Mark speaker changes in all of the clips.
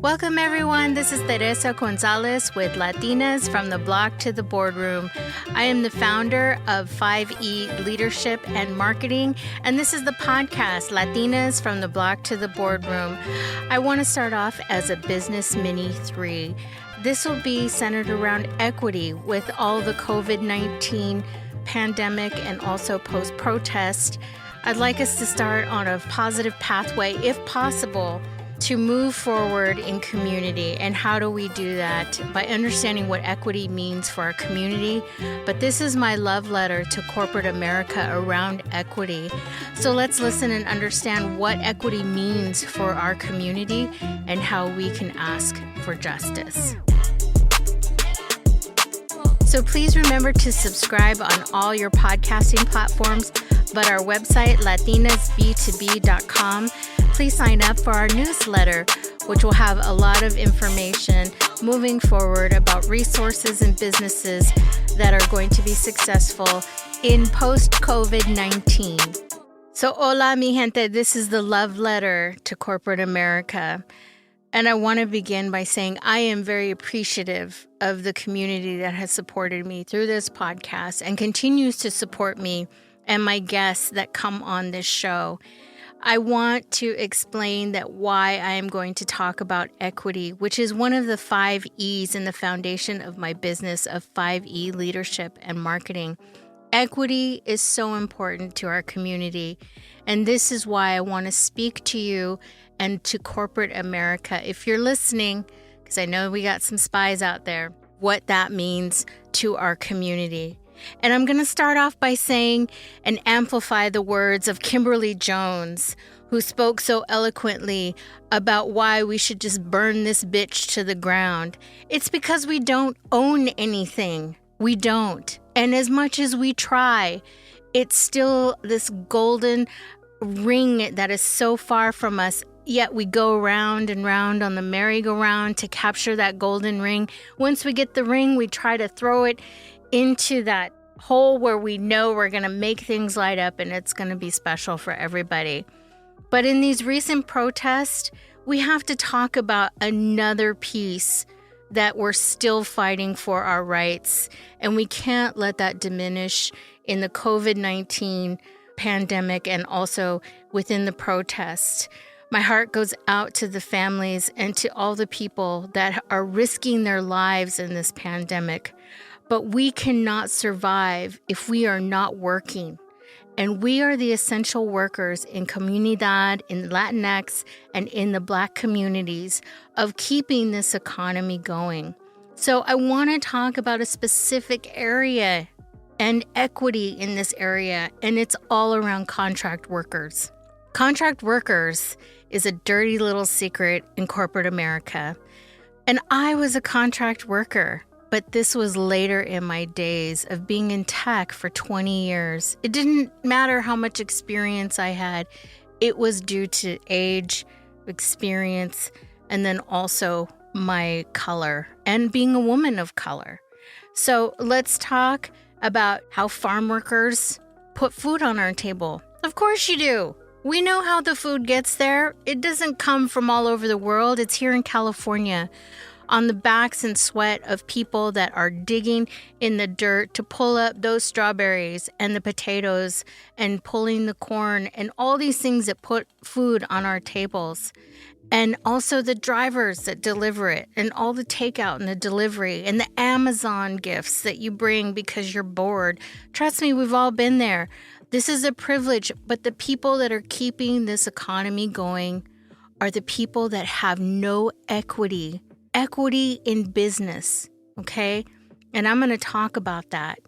Speaker 1: Welcome, everyone. This is Teresa Gonzalez with Latinas from the Block to the Boardroom. I am the founder of 5E Leadership and Marketing, and this is the podcast, Latinas from the Block to the Boardroom. I want to start off as a business mini 3. This will be centered around equity with all the COVID-19 pandemic and also post-protest. I'd like us to start on a positive pathway, if possible, to move forward in community. And how do we do that? By understanding what equity means for our community. But this is my love letter to corporate America around equity. So let's listen and understand what equity means for our community and how we can ask for justice. So please remember to subscribe on all your podcasting platforms, but our website, latinasb2b.com. Please sign up for our newsletter, which will have a lot of information moving forward about resources and businesses that are going to be successful in post-COVID-19. So hola, mi gente. This is the love letter to corporate America. And I want to begin by saying I am very appreciative of the community that has supported me through this podcast and continues to support me and my guests that come on this show. I want to explain that why I am going to talk about equity, which is one of the 5 E's in the foundation of my business of 5E Leadership and Marketing. Equity is so important to our community, and this is why I want to speak to you and to corporate America. If you're listening, because I know we got some spies out there, what that means to our community. And I'm going to start off by saying and amplify the words of Kimberly Jones, who spoke so eloquently about why we should just burn this bitch to the ground. It's because we don't own anything. We don't. And as much as we try, it's still this golden ring that is so far from us. Yet we go round and round on the merry-go-round to capture that golden ring. Once we get the ring, we try to throw it into that hole where we know we're going to make things light up and it's going to be special for everybody. But in these recent protests, we have to talk about another piece that we're still fighting for our rights, and we can't let that diminish in the COVID-19 pandemic and also within the protests. My heart goes out to the families and to all the people that are risking their lives in this pandemic. But we cannot survive if we are not working. And we are the essential workers in Comunidad, in Latinx, and in the Black communities of keeping this economy going. So I want to talk about a specific area and equity in this area, and it's all around contract workers. Contract workers is a dirty little secret in corporate America. And I was a contract worker. But this was later in my days of being in tech for 20 years. It didn't matter how much experience I had. It was due to age, experience, and then also my color and being a woman of color. So let's talk about how farm workers put food on our table. Of course you do. We know how the food gets there. It doesn't come from all over the world. It's here in California, on the backs and sweat of people that are digging in the dirt to pull up those strawberries and the potatoes and pulling the corn and all these things that put food on our tables. And also the drivers that deliver it and all the takeout and the delivery and the Amazon gifts that you bring because you're bored. Trust me, we've all been there. This is a privilege, but the people that are keeping this economy going are the people that have no equity in business, okay? And I'm going to talk about that.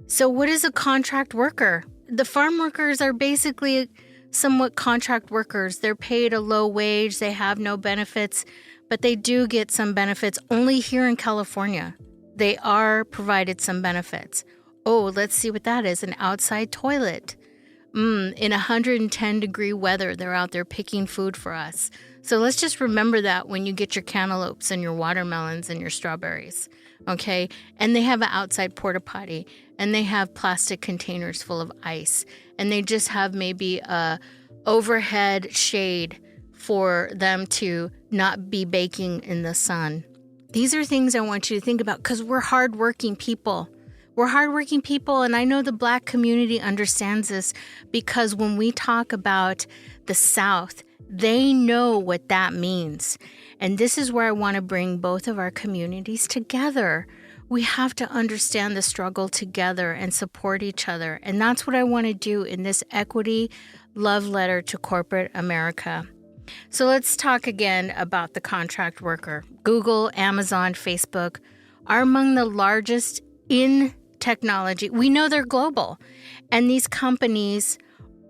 Speaker 1: So what is a contract worker? The farm workers are basically somewhat contract workers. They're paid a low wage. They have no benefits, but they do get some benefits only here in California. They are provided some benefits. Oh, let's see what that is. An outside toilet. In 110-degree weather, they're out there picking food for us. So let's just remember that when you get your cantaloupes and your watermelons and your strawberries, okay? And they have an outside porta potty, and they have plastic containers full of ice, and they just have maybe a overhead shade for them to not be baking in the sun. These are things I want you to think about because we're hardworking people. We're hardworking people, and I know the Black community understands this because when we talk about the South, they know what that means. And this is where I want to bring both of our communities together. We have to understand the struggle together and support each other. And that's what I want to do in this equity love letter to corporate America. So let's talk again about the contract worker. Google, Amazon, Facebook are among the largest in technology. We know they're global, and these companies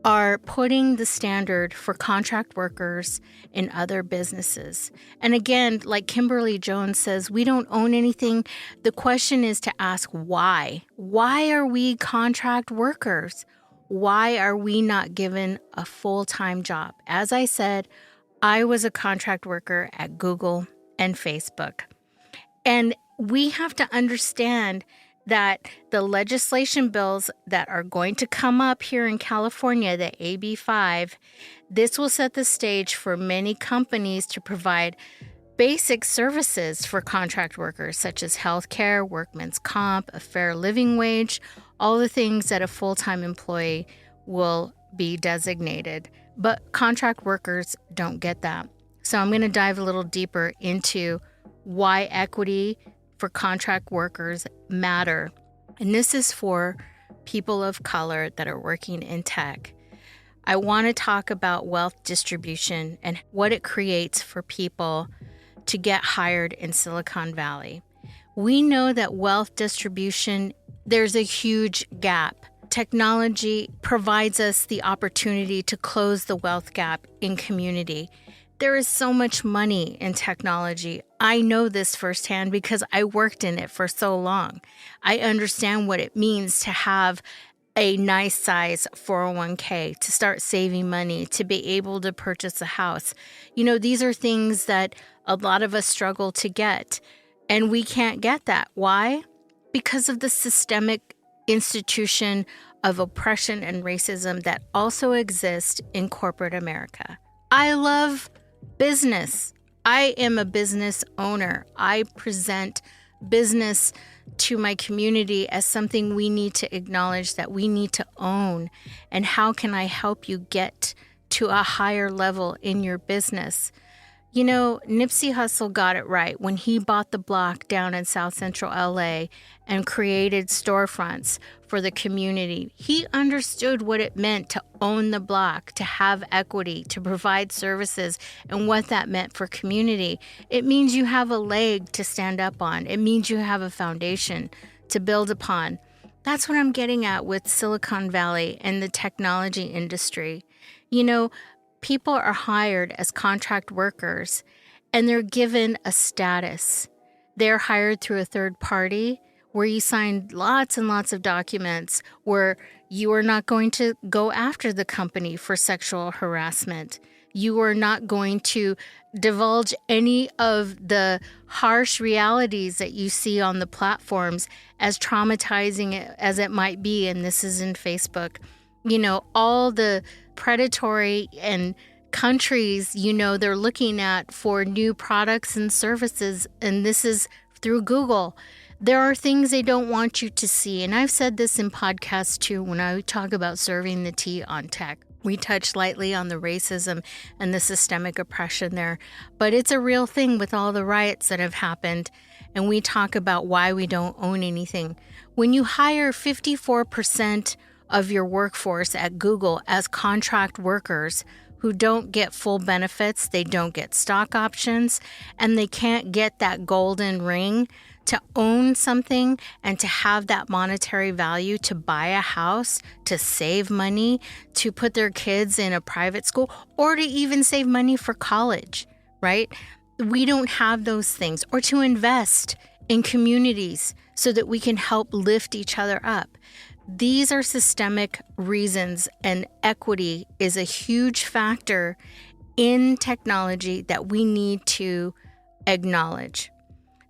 Speaker 1: are putting the standard for contract workers in other businesses. And again, like Kimberly Jones says, we don't own anything. The question is to ask why. Why are we contract workers? Why are we not given a full-time job? As I said, I was a contract worker at Google and Facebook. And we have to understand that the legislation bills that are going to come up here in California, the AB5, this will set the stage for many companies to provide basic services for contract workers, such as healthcare, workman's comp, a fair living wage, all the things that a full-time employee will be designated. But contract workers don't get that. So I'm going to dive a little deeper into why equity for contract workers matter. And this is for people of color that are working in tech. I want to talk about wealth distribution and what it creates for people to get hired in Silicon Valley. We know that wealth distribution, there's a huge gap. Technology provides us the opportunity to close the wealth gap in community. There is so much money in technology. I know this firsthand because I worked in it for so long. I understand what it means to have a nice size 401k, to start saving money, to be able to purchase a house. You know, these are things that a lot of us struggle to get, and we can't get that. Why? Because of the systemic institution of oppression and racism that also exists in corporate America. I love business. I am a business owner. I present business to my community as something we need to acknowledge, that we need to own. And how can I help you get to a higher level in your business? You know, Nipsey Hussle got it right when he bought the block down in South Central LA and created storefronts for the community. He understood what it meant to own the block, to have equity, to provide services, and what that meant for community. It means you have a leg to stand up on. It means you have a foundation to build upon. That's what I'm getting at with Silicon Valley and the technology industry. You know, people are hired as contract workers, and they're given a status. They're hired through a third party where you sign lots and lots of documents where you are not going to go after the company for sexual harassment. You are not going to divulge any of the harsh realities that you see on the platforms, as traumatizing as it might be, and this is in Facebook. You know, all the predatory and countries, you know, they're looking at for new products and services, and this is through Google. There are things they don't want you to see, and I've said this in podcasts too when I talk about serving the tea on tech. We touch lightly on the racism and the systemic oppression there, but it's a real thing with all the riots that have happened, and we talk about why we don't own anything. When you hire 54% of your workforce at Google as contract workers who don't get full benefits, they don't get stock options, and they can't get that golden ring to own something and to have that monetary value, to buy a house, to save money, to put their kids in a private school, or to even save money for college, right? We don't have those things, or to invest in communities so that we can help lift each other up. These are systemic reasons, and equity is a huge factor in technology that we need to acknowledge.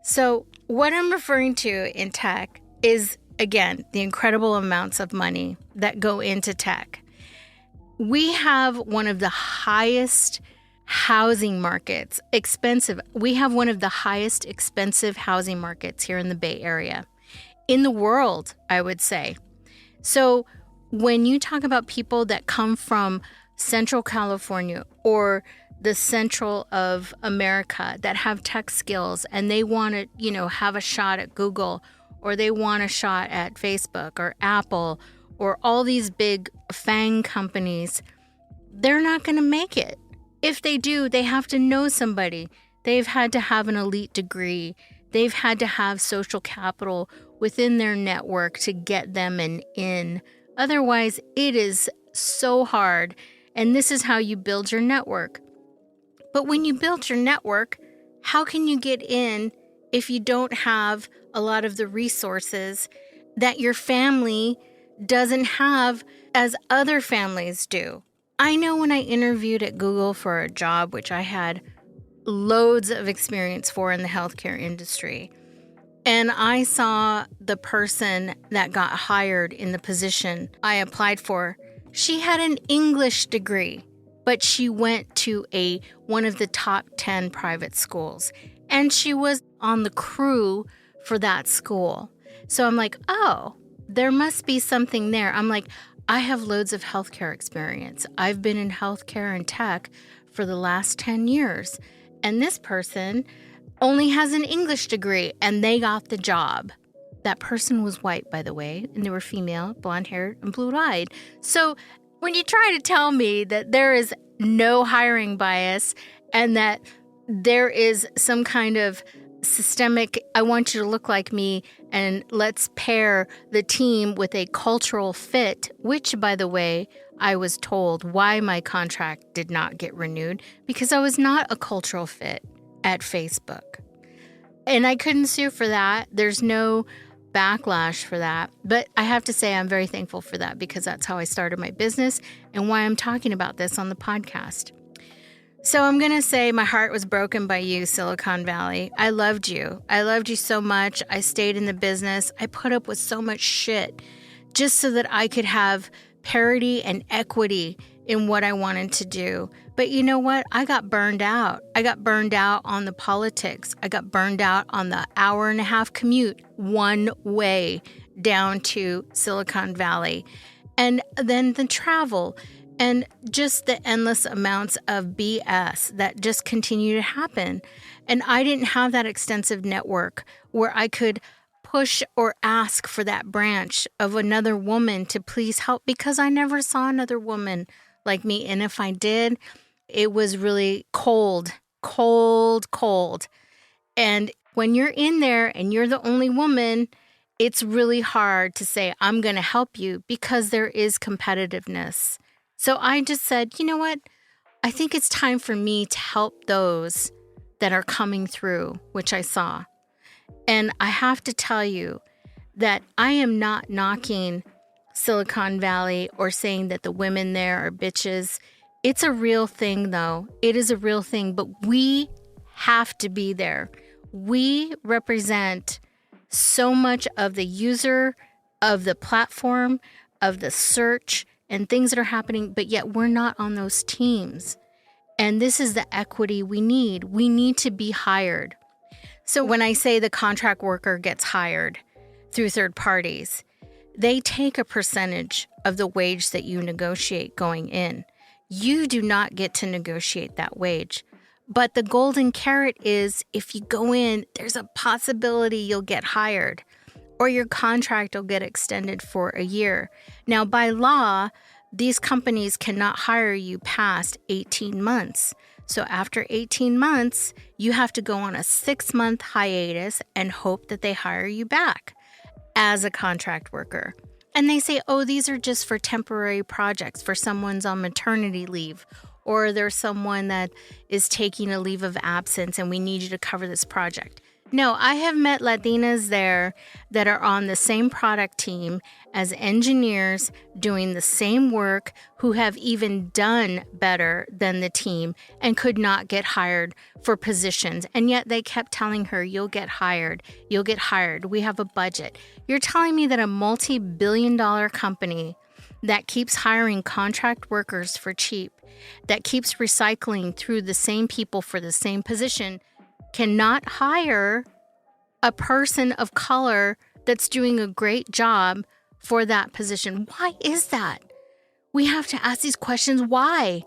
Speaker 1: So what I'm referring to in tech is, again, the incredible amounts of money that go into tech. We have one of the highest Housing markets, expensive. We have one of the highest expensive housing markets here in the Bay Area, in the world, I would say. So when you talk about people that come from Central California or the central of America that have tech skills and they want to, have a shot at Google, or they want a shot at Facebook or Apple or all these big FANG companies, they're not going to make it. If they do, they have to know somebody. They've had to have an elite degree. They've had to have social capital within their network to get them an in. Otherwise, it is so hard. And this is how you build your network. But when you build your network, how can you get in if you don't have a lot of the resources that your family doesn't have as other families do? I know when I interviewed at Google for a job, which I had loads of experience for in the healthcare industry, and I saw the person that got hired in the position I applied for, she had an English degree, but she went to one of the top 10 private schools, and she was on the crew for that school. So I'm like, oh, there must be something there. I'm like, I have loads of healthcare experience. I've been in healthcare and tech for the last 10 years. And this person only has an English degree, and they got the job. That person was white, by the way, and they were female, blonde-haired, and blue-eyed. So when you try to tell me that there is no hiring bias and that there is some kind of systemic, I want you to look like me, and let's pair the team with a cultural fit, which, by the way, I was told why my contract did not get renewed, because I was not a cultural fit at Facebook. And I couldn't sue for that. There's no backlash for that. But I have to say I'm very thankful for that, because that's how I started my business and why I'm talking about this on the podcast. So I'm going to say my heart was broken by you, Silicon Valley. I loved you. I loved you so much. I stayed in the business. I put up with so much shit just so that I could have parity and equity in what I wanted to do. But you know what? I got burned out. I got burned out on the politics. I got burned out on the hour-and-a-half commute one way down to Silicon Valley. And then the travel. And just the endless amounts of BS that just continue to happen. And I didn't have that extensive network where I could push or ask for that branch of another woman to please help, because I never saw another woman like me. And if I did, it was really cold. And when you're in there and you're the only woman, it's really hard to say, I'm going to help you, because there is competitiveness. So I just said, you know what? I think it's time for me to help those that are coming through, which I saw. And I have to tell you that I am not knocking Silicon Valley or saying that the women there are bitches. It's a real thing, though. It is a real thing, but we have to be there. We represent so much of the user, of the platform, of the search, and things that are happening, but yet we're not on those teams. And this is the equity we need. We need to be hired. So when I say the contract worker gets hired through third parties, they take a percentage of the wage that you negotiate going in. You do not get to negotiate that wage. But the golden carrot is, if you go in, there's a possibility you'll get hired, or your contract will get extended for a year. Now, by law, these companies cannot hire you past 18 months. So after 18 months, you have to go on a 6-month hiatus and hope that they hire you back as a contract worker. And they say, oh, these are just for temporary projects, for someone's on maternity leave, or there's someone that is taking a leave of absence and we need you to cover this project. No, I have met Latinas there that are on the same product team as engineers doing the same work, who have even done better than the team and could not get hired for positions. And yet they kept telling her, you'll get hired. We have a budget. You're telling me that a multi-billion-dollar company that keeps hiring contract workers for cheap, that keeps recycling through the same people for the same position, cannot hire a person of color that's doing a great job for that position. Why is that? We have to ask these questions. Why?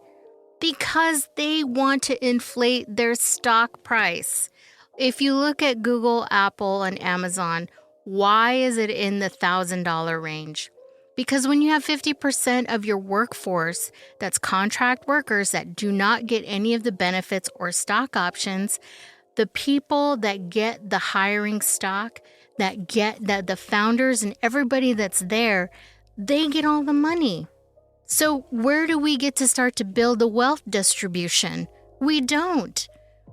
Speaker 1: Because they want to inflate their stock price. If you look at Google, Apple, and Amazon, why is it in the $1,000 range? Because when you have 50% of your workforce that's contract workers that do not get any of the benefits or stock options, the people that get the hiring stock, that get the founders and everybody that's there, they get all the money. So where do we get to start to build the wealth distribution? We don't.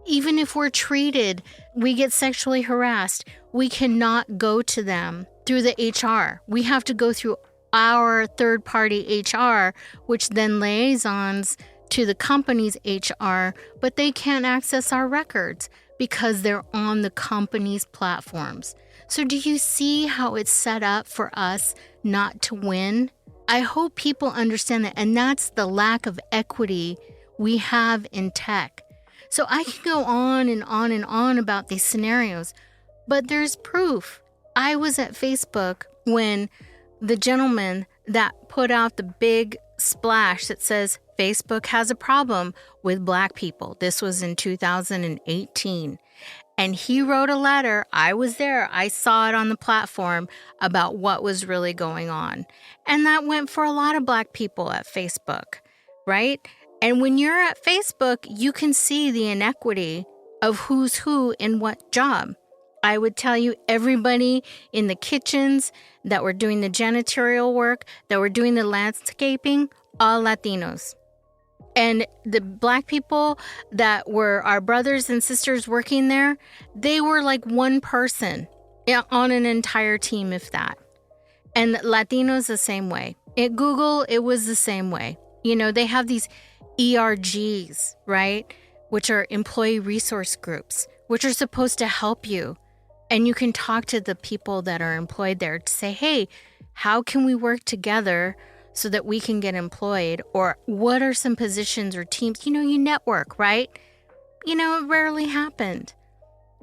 Speaker 1: Even if we're treated, we get sexually harassed, we cannot go to them through the HR. We have to go through our third-party HR, which then liaisons to the company's HR, but they can't access our records because they're on the company's platforms. So do you see how it's set up for us not to win? I hope people understand that, and that's the lack of equity we have in tech. So I can go on and on and on about these scenarios, but there's proof. I was at Facebook when the gentleman that put out the big splash that says Facebook has a problem with Black people. This was in 2018. And he wrote a letter. I was there. I saw it on the platform about what was really going on. And that went for a lot of Black people at Facebook, right? And when you're at Facebook, you can see the inequity of who's who in what job. I would tell you everybody in the kitchens that were doing the janitorial work, that were doing the landscaping, all Latinos. And the Black people that were our brothers and sisters working there, they were like one person on an entire team, if that. And Latinos the same way. At Google, it was the same way. You know, they have these ERGs, right? Which are employee resource groups, which are supposed to help you. And you can talk to the people that are employed there to say, hey, how can we work together so that we can get employed? Or what are some positions or teams? You know, you network, right? You know, it rarely happened.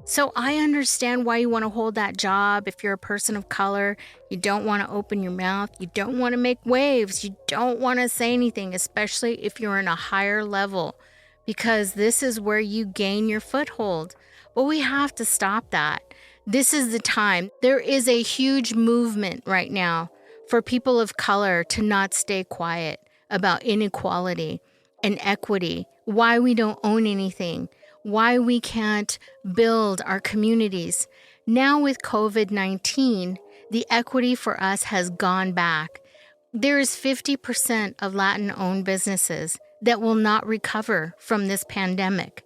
Speaker 1: So I understand why you want to hold that job. If you're a person of color, you don't want to open your mouth. You don't want to make waves. You don't want to say anything, especially if you're in a higher level, because this is where you gain your foothold. But we have to stop that. This is the time. There is a huge movement right now for people of color to not stay quiet about inequality and equity, why we don't own anything, why we can't build our communities. Now with COVID-19, the equity for us has gone back. There is 50% of Latin-owned businesses that will not recover from this pandemic.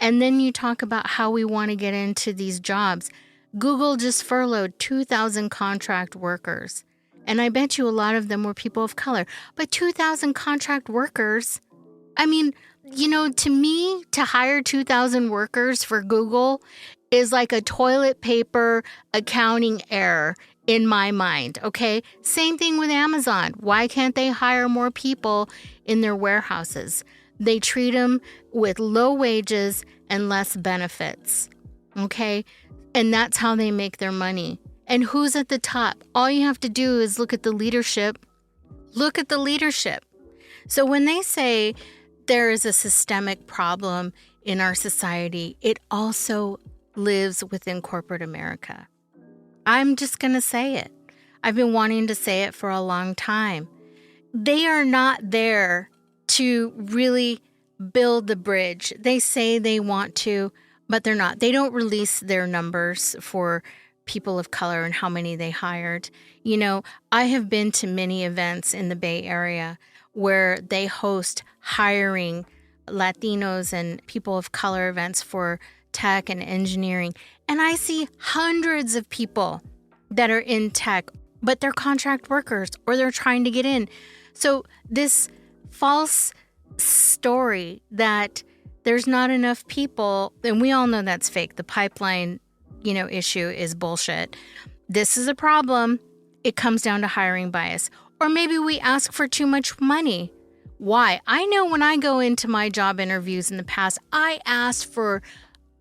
Speaker 1: And then you talk about how we want to get into these jobs. Google just furloughed 2,000 contract workers. And I bet you a lot of them were people of color. But 2,000 contract workers, I mean, you know, to me, to hire 2,000 workers for Google is like a toilet paper accounting error in my mind, okay? Same thing with Amazon. Why can't they hire more people in their warehouses? They treat them with low wages and less benefits, okay? And that's how they make their money. And who's at the top? All you have to do is look at the leadership. Look at the leadership. So when they say there is a systemic problem in our society, it also lives within corporate America. I'm just going to say it. I've been wanting to say it for a long time. They are not there to really build the bridge. They say they want to, but they're not. They don't release their numbers for people of color and how many they hired. You know, I have been to many events in the Bay Area where they host hiring Latinos and people of color events for tech and engineering. And I see hundreds of people that are in tech, but they're contract workers or they're trying to get in. So this false story that there's not enough people, and we all know that's fake. The pipeline, issue is bullshit. This is a problem. It comes down to hiring bias. Or maybe we ask for too much money. Why? I know when I go into my job interviews in the past, I asked for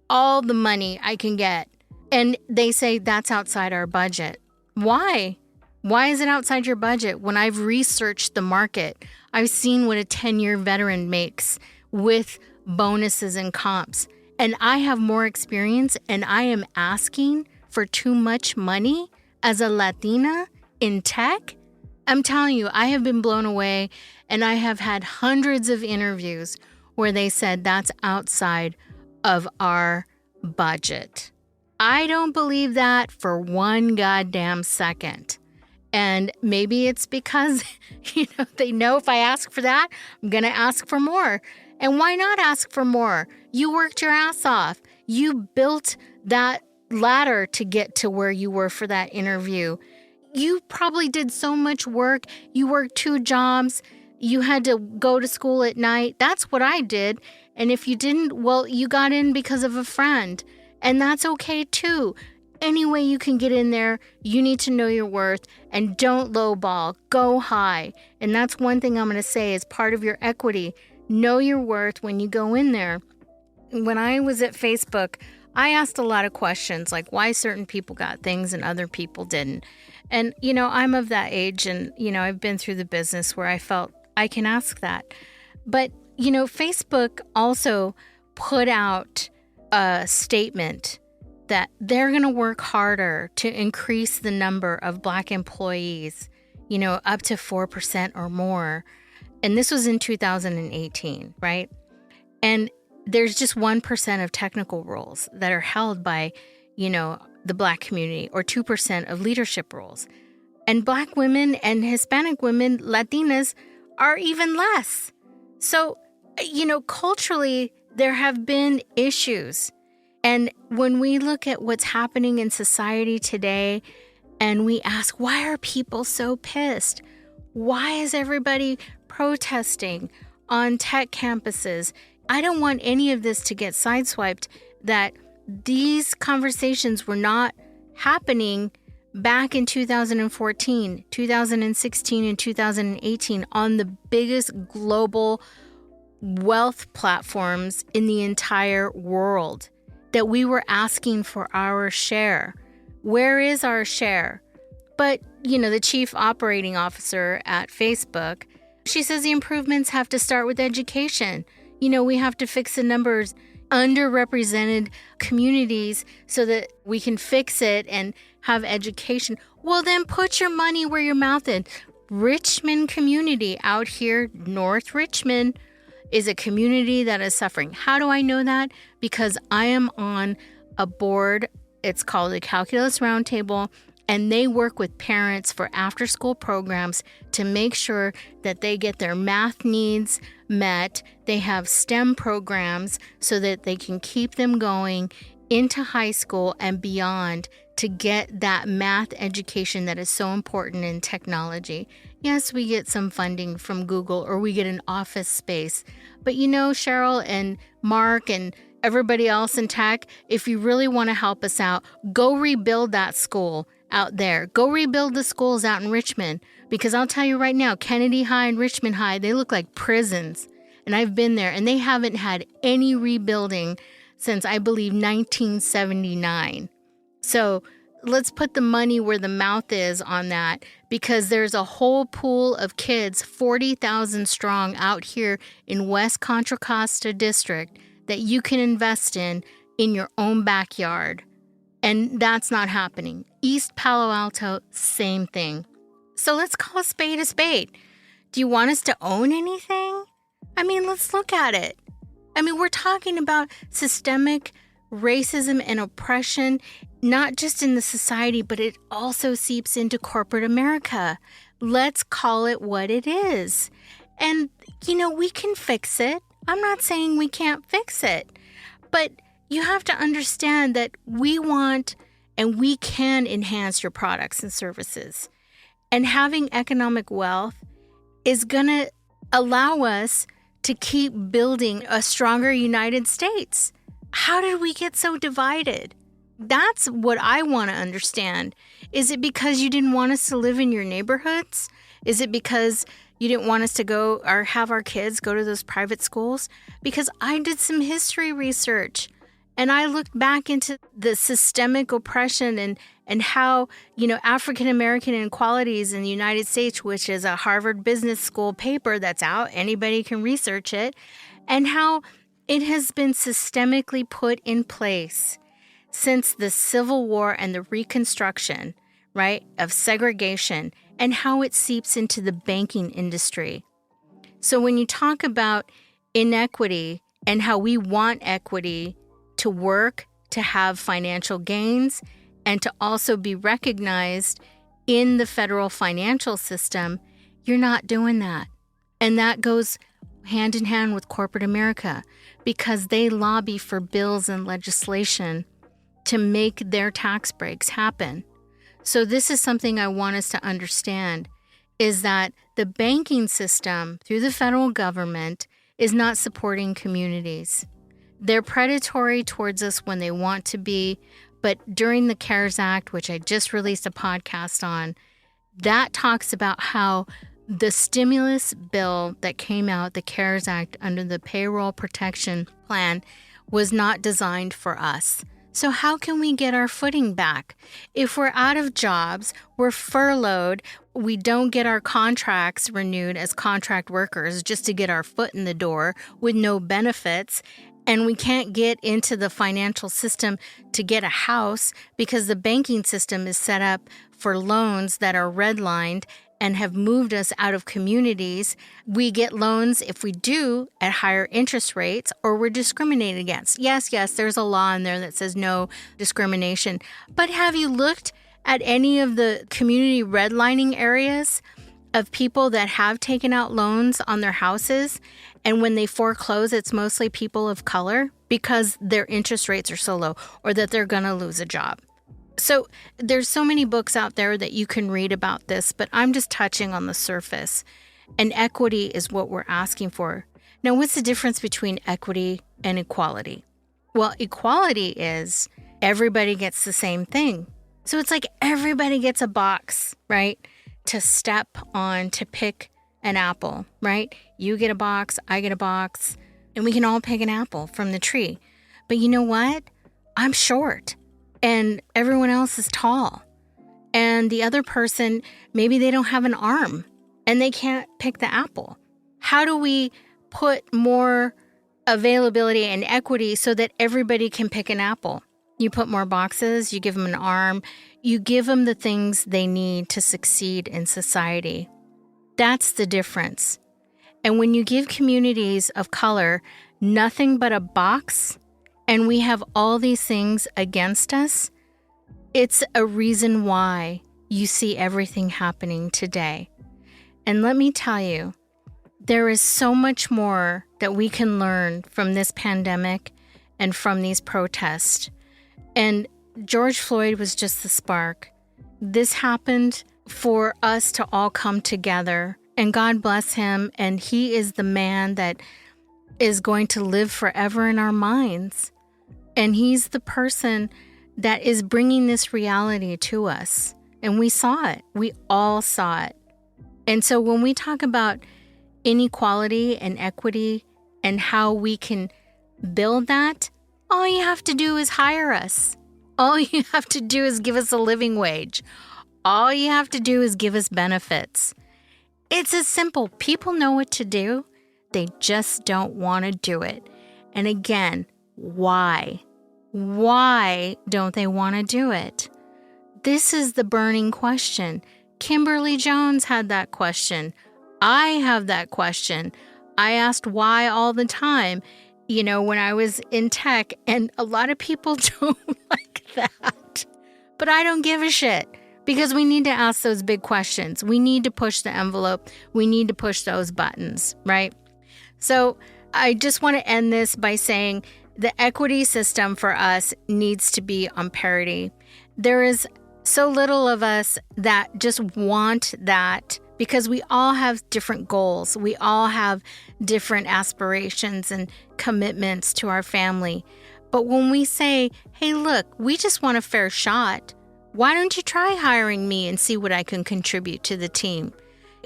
Speaker 1: all the money I can get. And they say that's outside our budget. Why? Why is it outside your budget when I've researched the market? I've seen what a 10-year veteran makes with bonuses and comps. And I have more experience and I am asking for too much money as a Latina in tech? I'm telling you, I have been blown away, and I have had hundreds of interviews where they said that's outside of our budget. I don't believe that for one goddamn second. And maybe it's because, they know if I ask for that, I'm going to ask for more. And why not ask for more? You worked your ass off. You built that ladder to get to where you were for that interview. You probably did so much work. You worked 2 jobs. You had to go to school at night. That's what I did. And if you didn't, well, you got in because of a friend. And that's okay too. Any way you can get in there, you need to know your worth and don't lowball. Go high. And that's one thing I'm going to say is part of your equity. Know your worth when you go in there. When I was at Facebook, I asked a lot of questions like why certain people got things and other people didn't. And, I'm of that age and, I've been through the business where I felt I can ask that. But, Facebook also put out a statement that they're going to work harder to increase the number of Black employees, up to 4% or more. And this was in 2018, right? And there's just 1% of technical roles that are held by, the Black community or 2% of leadership roles. And Black women and Hispanic women, Latinas, are even less. So, culturally, there have been issues. And when we look at what's happening in society today and we ask, why are people so pissed? Why is everybody protesting on tech campuses? I don't want any of this to get sideswiped that these conversations were not happening back in 2014, 2016, and 2018 on the biggest global wealth platforms in the entire world, that we were asking for our share. Where is our share? But, the chief operating officer at Facebook, she says the improvements have to start with education. We have to fix the numbers, underrepresented communities so that we can fix it and have education. Well, then put your money where your mouth is. Richmond community out here, North Richmond, is a community that is suffering. How do I know that? Because I am on a board. It's called the Calculus Roundtable, and they work with parents for after-school programs to make sure that they get their math needs met. They have STEM programs so that they can keep them going into high school and beyond to get that math education that is so important in technology. Yes, we get some funding from Google or we get an office space. But Cheryl and Mark and everybody else in tech, if you really want to help us out, go rebuild that school out there. Go rebuild the schools out in Richmond, because I'll tell you right now, Kennedy High and Richmond High, they look like prisons. And I've been there, and they haven't had any rebuilding since, I believe, 1979. So let's put the money where the mouth is on that, because there's a whole pool of kids, 40,000 strong out here in West Contra Costa District that you can invest in your own backyard. And that's not happening. East Palo Alto, same thing. So let's call a spade a spade. Do you want us to own anything? Let's look at it. We're talking about systemic racism and oppression, not just in the society, but it also seeps into corporate America. Let's call it what it is. And, we can fix it. I'm not saying we can't fix it, but you have to understand that we want and we can enhance your products and services. And having economic wealth is going to allow us to keep building a stronger United States. How did we get so divided? That's what I want to understand. Is it because you didn't want us to live in your neighborhoods Is it because you didn't want us to go or have our kids go to those private schools? Because I did some history research and I looked back into the systemic oppression and how, African American inequalities in the United States, which is a Harvard Business School paper that's out, anybody can research it, and how it has been systemically put in place since the Civil War and the Reconstruction, right, of segregation, and how it seeps into the banking industry. So when you talk about inequity and how we want equity to work, to have financial gains, and to also be recognized in the federal financial system, you're not doing that. And that goes hand in hand with corporate America because they lobby for bills and legislation to make their tax breaks happen. So this is something I want us to understand, is that the banking system through the federal government is not supporting communities. They're predatory towards us when they want to be, but during the CARES Act, which I just released a podcast on, that talks about how the stimulus bill that came out, the CARES Act under the Payroll Protection Plan, was not designed for us. So how can we get our footing back? If we're out of jobs, we're furloughed, we don't get our contracts renewed as contract workers just to get our foot in the door with no benefits, and we can't get into the financial system to get a house because the banking system is set up for loans that are redlined and have moved us out of communities. We get loans, if we do, at higher interest rates, or we're discriminated against. Yes, there's a law in there that says no discrimination. But have you looked at any of the community redlining areas of people that have taken out loans on their houses? And when they foreclose, it's mostly people of color because their interest rates are so low or that they're going to lose a job. So there's so many books out there that you can read about this, but I'm just touching on the surface. And equity is what we're asking for. Now, what's the difference between equity and equality? Well, equality is everybody gets the same thing. So it's like everybody gets a box, right, to step on, to pick an apple, right? You get a box, I get a box, and we can all pick an apple from the tree. But you know what? I'm short. And everyone else is tall. And the other person, maybe they don't have an arm and they can't pick the apple. How do we put more availability and equity so that everybody can pick an apple? You put more boxes, you give them an arm, you give them the things they need to succeed in society. That's the difference. And when you give communities of color nothing but a box, and we have all these things against us, it's a reason why you see everything happening today. And let me tell you, there is so much more that we can learn from this pandemic and from these protests. And George Floyd was just the spark. This happened for us to all come together, and God bless him. And he is the man that is going to live forever in our minds. And he's the person that is bringing this reality to us. And we saw it. We all saw it. And so when we talk about inequality and equity and how we can build that, all you have to do is hire us. All you have to do is give us a living wage. All you have to do is give us benefits. It's as simple. People know what to do. They just don't want to do it. And again, why? Why don't they want to do it? This is the burning question. Kimberly Jones had that question. I have that question. I asked why all the time, when I was in tech, and a lot of people don't like that. But I don't give a shit because we need to ask those big questions. We need to push the envelope. We need to push those buttons, right? So I just want to end this by saying the equity system for us needs to be on parity. There is so little of us that just want that because we all have different goals. We all have different aspirations and commitments to our family. But when we say, hey, look, we just want a fair shot, why don't you try hiring me and see what I can contribute to the team?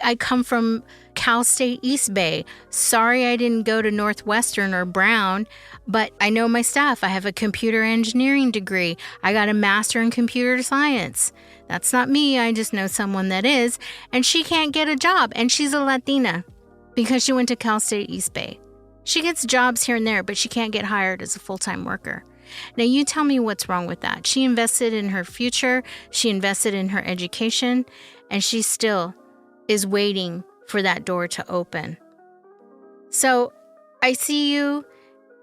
Speaker 1: I come from Cal State East Bay. Sorry I didn't go to Northwestern or Brown, but I know my stuff. I have a computer engineering degree. I got a master in computer science. That's not me. I just know someone that is. And she can't get a job. And she's a Latina because she went to Cal State East Bay. She gets jobs here and there, but she can't get hired as a full-time worker. Now, you tell me what's wrong with that. She invested in her future. She invested in her education. And she still is waiting for that door to open. So I see you,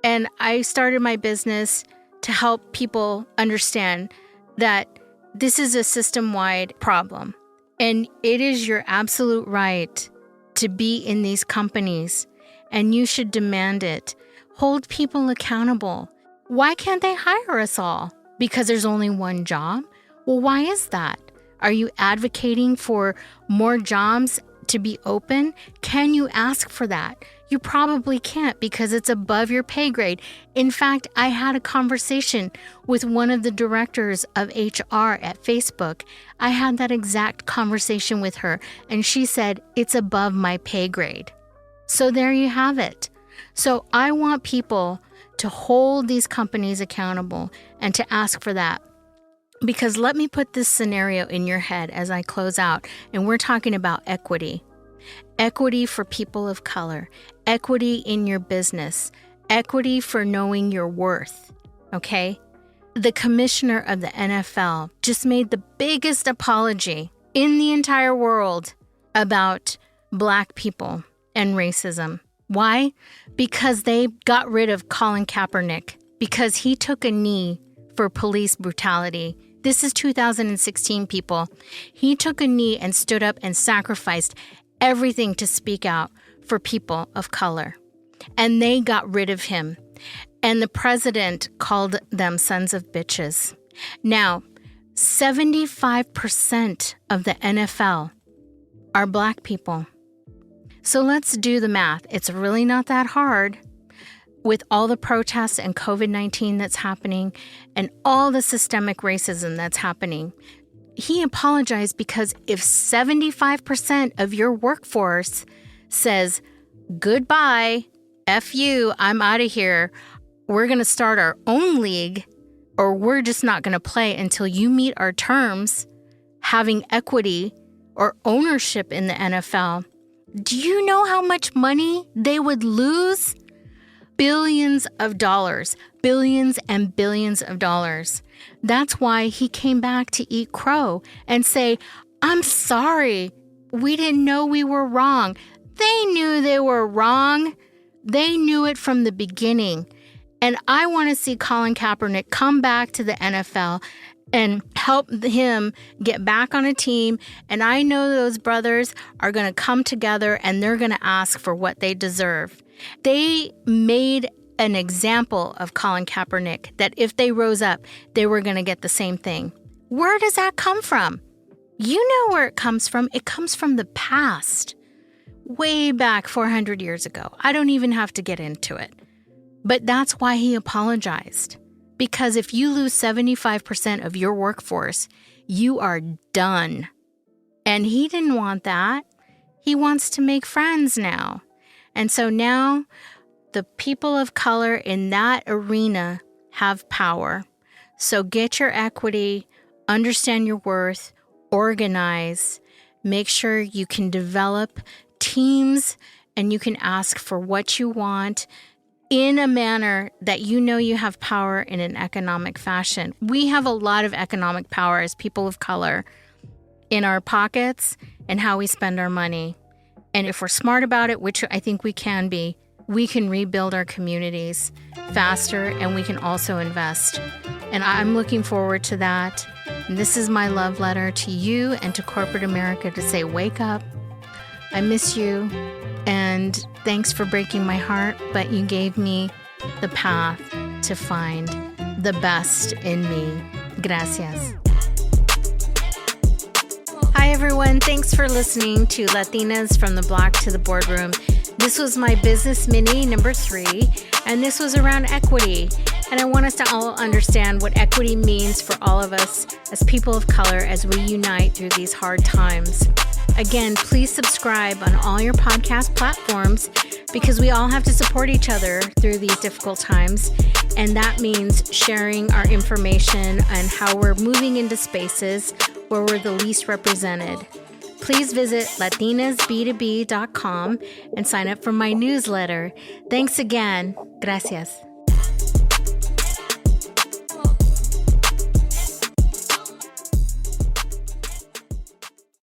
Speaker 1: and I started my business to help people understand that this is a system-wide problem. And it is your absolute right to be in these companies, and you should demand it. Hold people accountable. Why can't they hire us all? Because there's only one job? Well, why is that? Are you advocating for more jobs to be open? Can you ask for that? You probably can't because it's above your pay grade. In fact, I had a conversation with one of the directors of HR at Facebook. I had that exact conversation with her, and she said, it's above my pay grade. So there you have it. So I want people to hold these companies accountable and to ask for that. Because let me put this scenario in your head as I close out, and we're talking about equity. Equity for people of color, equity in your business, equity for knowing your worth, okay? The commissioner of the NFL just made the biggest apology in the entire world about Black people and racism. Why? Because they got rid of Colin Kaepernick because he took a knee for police brutality. This is 2016, people. He took a knee and stood up and sacrificed everything to speak out for people of color. And they got rid of him. And the president called them sons of bitches. Now, 75% of the NFL are Black people. So let's do the math. It's really not that hard. With all the protests and COVID-19 that's happening and all the systemic racism that's happening, he apologized because if 75% of your workforce says, goodbye, F you, I'm out of here, we're going to start our own league, or we're just not going to play until you meet our terms, having equity or ownership in the NFL, do you know how much money they would lose? Billions of dollars, billions and billions of dollars. That's why he came back to eat crow and say, I'm sorry. We didn't know we were wrong. They knew they were wrong. They knew it from the beginning. And I want to see Colin Kaepernick come back to the NFL and help him get back on a team. And I know those brothers are going to come together and they're going to ask for what they deserve. They made an example of Colin Kaepernick that if they rose up, they were going to get the same thing. Where does that come from? You know where it comes from. It comes from the past, way back 400 years ago. I don't even have to get into it. But that's why he apologized. Because if you lose 75% of your workforce, you are done. And he didn't want that. He wants to make friends now. And so now the people of color in that arena have power. So get your equity, understand your worth, organize, make sure you can develop teams and you can ask for what you want in a manner that you know you have power in an economic fashion. We have a lot of economic power as people of color in our pockets and how we spend our money. And if we're smart about it, which I think we can be, we can rebuild our communities faster and we can also invest. And I'm looking forward to that. And this is my love letter to you and to corporate America to say, wake up. I miss you. And thanks for breaking my heart, but you gave me the path to find the best in me. Gracias. Hi, everyone. Thanks for listening to Latinas from the Block to the Boardroom. This was my business mini number 3, and this was around equity. And I want us to all understand what equity means for all of us as people of color as we unite through these hard times. Again, please subscribe on all your podcast platforms because we all have to support each other through these difficult times. And that means sharing our information and how we're moving into spaces where we're the least represented. Please visit latinasb2b.com and sign up for my newsletter. Thanks again. Gracias.